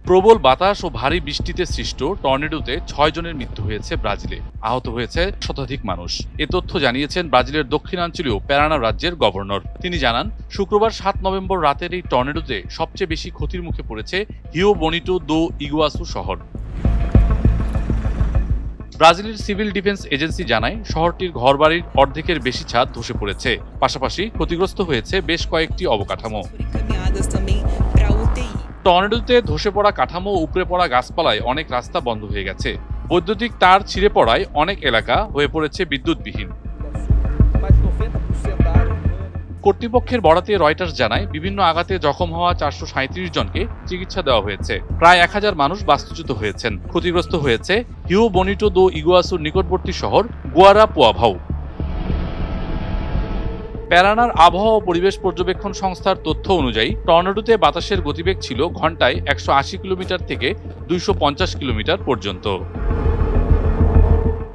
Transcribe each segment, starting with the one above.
প্রবল বাতাস ও ভারী বৃষ্টিতে সৃষ্ট টর্নেডোতে ৬ জনের মৃত্যু হয়েছে ব্রাজিলে। আহত হয়েছে শতাধিক মানুষ। এ তথ্য জানিয়েছেন ব্রাজিলের দক্ষিণাঞ্চলীয় প্যারানা রাজ্যের গভর্নর। তিনি জানান, শুক্রবার ৭ নভেম্বর রাতের এই টর্নেডোতে সবচেয়ে বেশি ক্ষতির মুখে পড়েছে হিও বনিটো দো ইগুয়াসু শহর। ব্রাজিলের সিভিল ডিফেন্স এজেন্সি জানায়, শহরটির ঘরবাড়ির অর্ধেকের বেশি ছাদ ধসে পড়েছে। পাশাপাশি ক্ষতিগ্রস্ত হয়েছে বেশ কয়েকটি অবকাঠামো। টর্নেডোতে ধসে পড়া কাঠামো ও উপড়ে পড়া গাছপালায় অনেক রাস্তা বন্ধ হয়ে গেছে। বৈদ্যুতিক তার ছিঁড়ে পড়ায় অনেক এলাকা হয়ে পড়েছে বিদ্যুৎবিহীন। কর্তৃপক্ষের বরাতে রয়টার্স জানায়, বিভিন্ন আঘাতে জখম হওয়া ৪৩৭ জনকে চিকিৎসা দেওয়া হয়েছে। প্রায় ১,০০০ মানুষ বাস্তুচ্যুত হয়েছেন। ক্ষতিগ্রস্ত হয়েছে হিও বনিটো দো ইগুয়াসুর নিকটবর্তী শহর গুয়ারাপুয়াভাও। প্যারানার আবহাওয়া ও পরিবেশ পর্যবেক্ষণ সংস্থার তথ্য অনুযায়ী টর্নেডোতে বাতাসের গতিবেগ ছিল ঘন্টায় ১৮০ কিলোমিটার থেকে ২৫০ কিলোমিটার পর্যন্ত।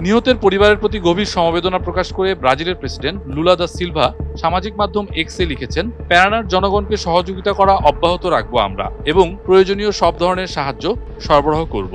নিহতের পরিবারের প্রতি গভীর সমবেদনা প্রকাশ করে ব্রাজিলের প্রেসিডেন্ট লুলা দা সিলভা সামাজিক মাধ্যম এক্সে লিখেছেন, প্যারানার জনগণকে সহযোগিতা করা অব্যাহত রাখবো আমরা এবং প্রয়োজনীয় সব ধরনের সাহায্য সরবরাহ করব।